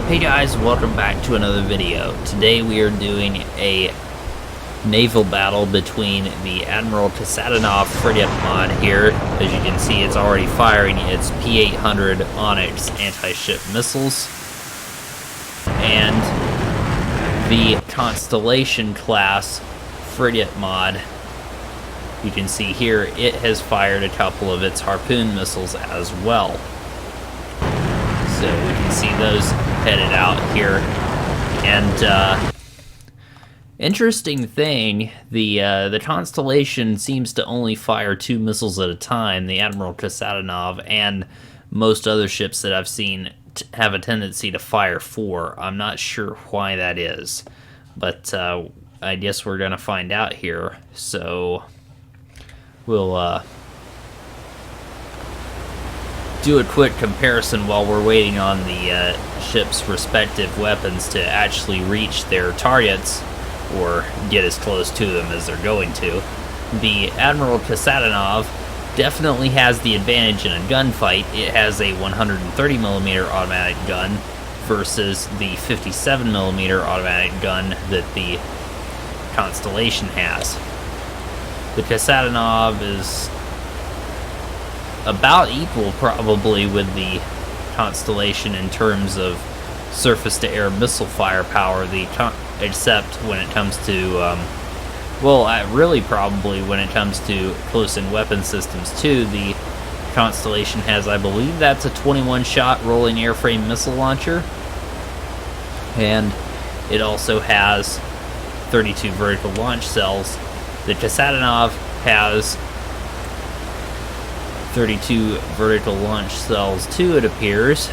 Hey guys, welcome back to another video. Today we are doing a naval battle between the Admiral Kasatonov frigate mod here. As you can see, it's already firing its P-800 Onyx anti-ship missiles. And the Constellation class frigate mod, you can see here, it has fired a couple of its Harpoon missiles as well. So we can see those headed out here. And interesting thing, the Constellation seems to only fire 2 missiles at a time. The Admiral Kasatonov and most other ships that I've seen have a tendency to fire 4. I'm not sure why that is, but I guess we're gonna find out here. So we'll do a quick comparison while we're waiting on the ship's respective weapons to actually reach their targets, or get as close to them as they're going to. The Admiral Kasatonov definitely has the advantage in a gunfight. It has a 130mm automatic gun versus the 57mm automatic gun that the Constellation has. The Kasatonov is about equal probably with the Constellation in terms of surface-to-air missile firepower, except when it comes to, really probably when it comes to close-in weapon systems too. The Constellation has, I believe that's a 21-shot rolling airframe missile launcher, and it also has 32 vertical launch cells. The Kasatonov has 32 vertical launch cells too, it appears.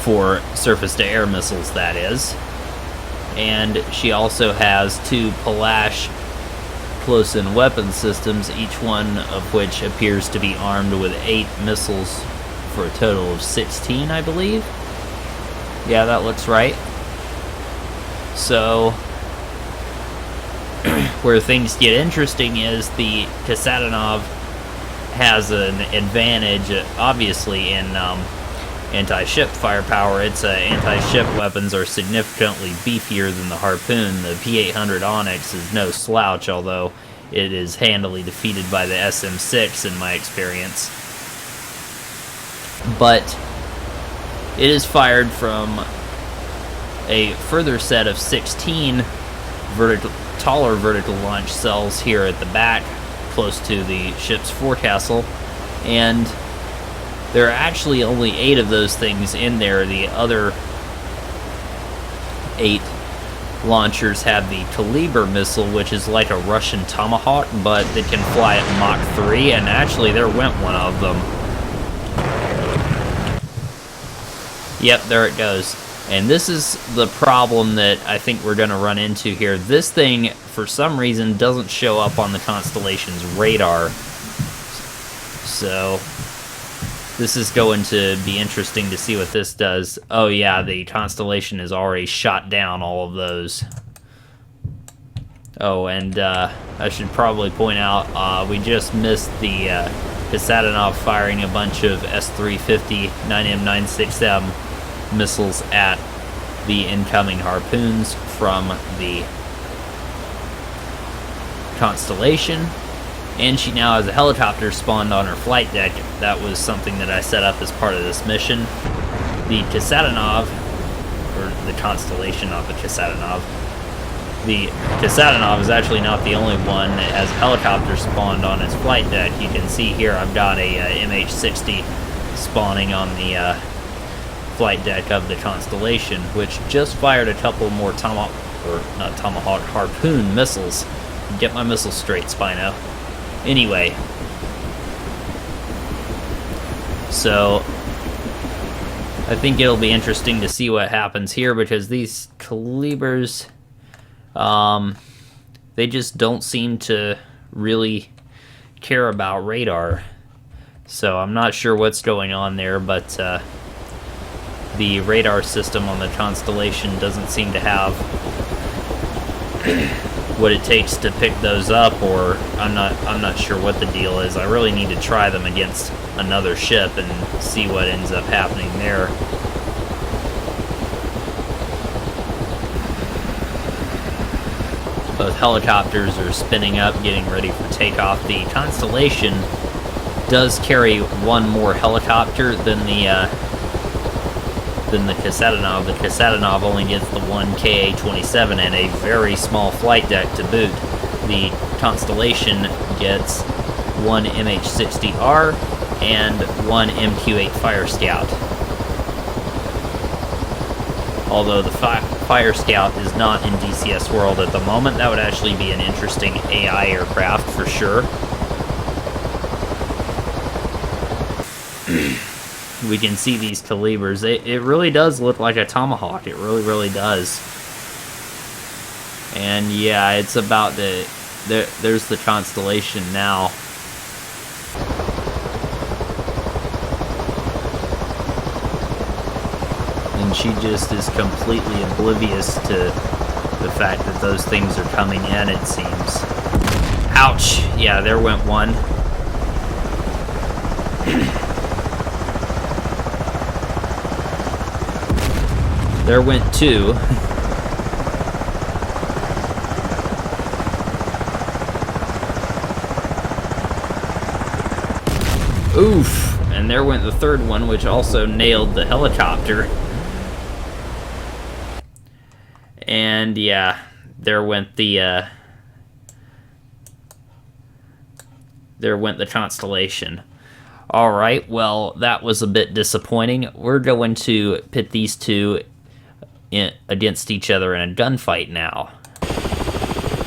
For surface-to-air missiles, that is. And she also has 2 Palash close-in weapon systems, each one of which appears to be armed with 8 missiles for a total of 16, I believe. Yeah, that looks right. So where things get interesting is the Kasatonov has an advantage, obviously, in anti-ship firepower. Its anti-ship weapons are significantly beefier than the Harpoon. The P-800 Onyx is no slouch, although it is handily defeated by the SM-6 in my experience. But it is fired from a further set of 16 taller vertical launch cells here at the back, close to the ship's forecastle, and there are actually only 8 of those things in there. The other 8 launchers have the Kaliber missile, which is like a Russian Tomahawk, but it can fly at Mach 3, and actually there went one of them. Yep, there it goes. And this is the problem that I think we're going to run into here. This thing, for some reason, doesn't show up on the Constellation's radar. So this is going to be interesting to see what this does. Oh yeah, the Constellation has already shot down all of those. Oh, and I should probably point out, we just missed the Kasatonov firing a bunch of S-350 9M96M missiles at the incoming Harpoons from the Constellation. And she now has a helicopter spawned on her flight deck. That was something that I set up as part of this mission. The Kasatonov, or the Constellation, not the Kasatonov. The Kasatonov is actually not the only one that has a helicopter spawned on its flight deck. You can see here I've got a MH-60 spawning on the flight deck of the Constellation, which just fired a couple more Harpoon missiles. Get my missiles straight, Spino. Anyway, so I think it'll be interesting to see what happens here, because these Kalibers, they just don't seem to really care about radar. So I'm not sure what's going on there, but the radar system on the Constellation doesn't seem to have what it takes to pick those up, or I'm not sure what the deal is. I really need to try them against another ship and see what ends up happening there. Both helicopters are spinning up, getting ready for takeoff. The Constellation does carry one more helicopter than the Kasatonov. The Kasatonov only gets the one Ka-27 and a very small flight deck to boot. The Constellation gets one MH-60R and one MQ-8 Fire Scout. Although the Fire Scout is not in DCS world at the moment, that would actually be an interesting AI aircraft for sure. We can see these calibers. It really does look like a Tomahawk. It really, really does. And yeah, it's about to... There's the Constellation now. And she just is completely oblivious to the fact that those things are coming in, it seems. Ouch! Yeah, there went one. There went two. Oof! And there went the third one, which also nailed the helicopter. And yeah, there went the Constellation. Alright, well, that was a bit disappointing. We're going to pit these two against each other in a gunfight now.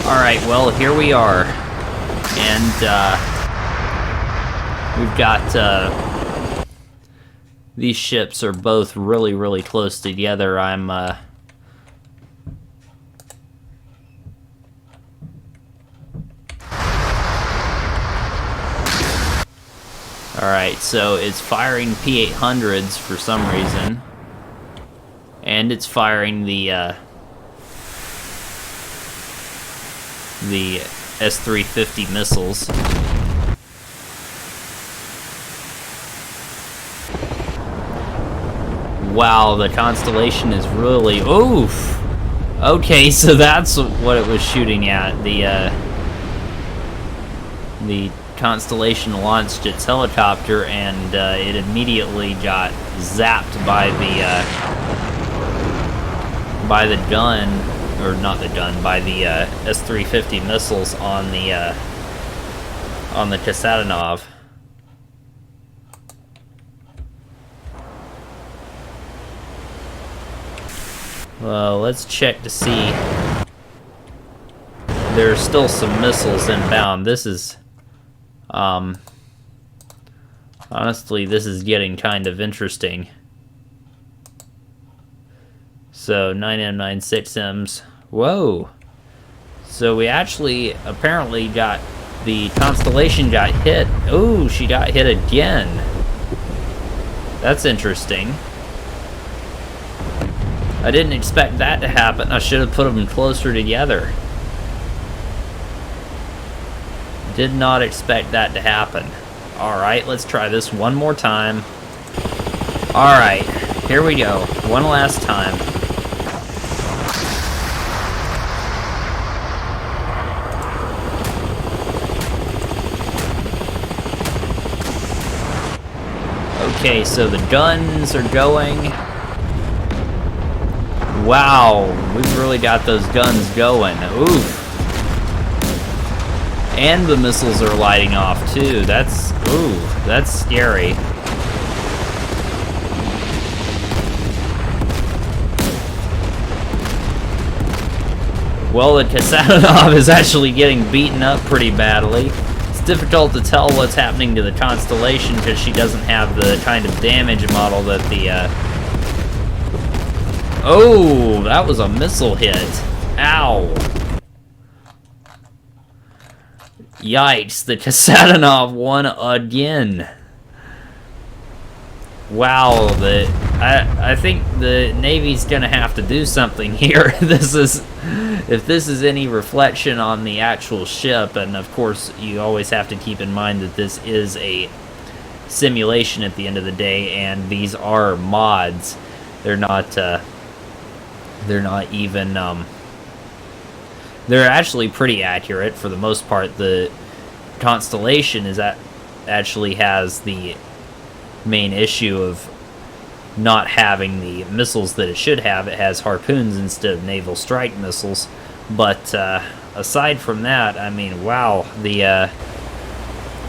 Alright, well, here we are. And we've got these ships are both really, really close together. I'm Alright, so it's firing P-800s for some reason. And it's firing the S-350 missiles. Wow, the Constellation is really... Oof! Okay, so that's what it was shooting at. The Constellation launched its helicopter, and it immediately got zapped by the gun, or not the gun, by the S-350 missiles on the Kasatonov. Well, let's check to see. There's still some missiles inbound. This is, honestly, this is getting kind of interesting. So, 9M, 96Ms. Whoa! So we actually, apparently got, the Constellation got hit. Ooh, she got hit again. That's interesting. I didn't expect that to happen. I should have put them closer together. Did not expect that to happen. Alright, let's try this one more time. Alright, here we go. One last time. Okay, so the guns are going. Wow, we've really got those guns going. Oof. And the missiles are lighting off too. That's scary. Well, the Kasatonov is actually getting beaten up pretty badly. It's difficult to tell what's happening to the Constellation because she doesn't have the kind of damage model that the Oh, that was a missile hit. Ow. Yikes, the Kasatonov won again. Wow, the I think the Navy's gonna have to do something here. If this is any reflection on the actual ship, and of course you always have to keep in mind that this is a simulation at the end of the day, and these are mods. They're not even they're actually pretty accurate for the most part. The Constellation actually has the main issue of not having the missiles that it should have. It has harpoons instead of naval strike missiles. But aside from that, I mean, wow, the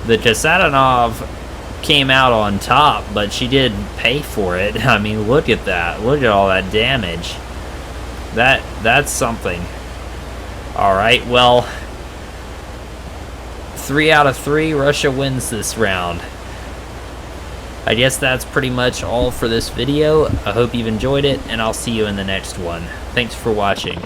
Kasatonov came out on top, but she did pay for it. I mean, look at that. Look at all that damage. That's something. Alright, well, 3 out of 3, Russia wins this round. I guess that's pretty much all for this video. I hope you've enjoyed it, and I'll see you in the next one. Thanks for watching.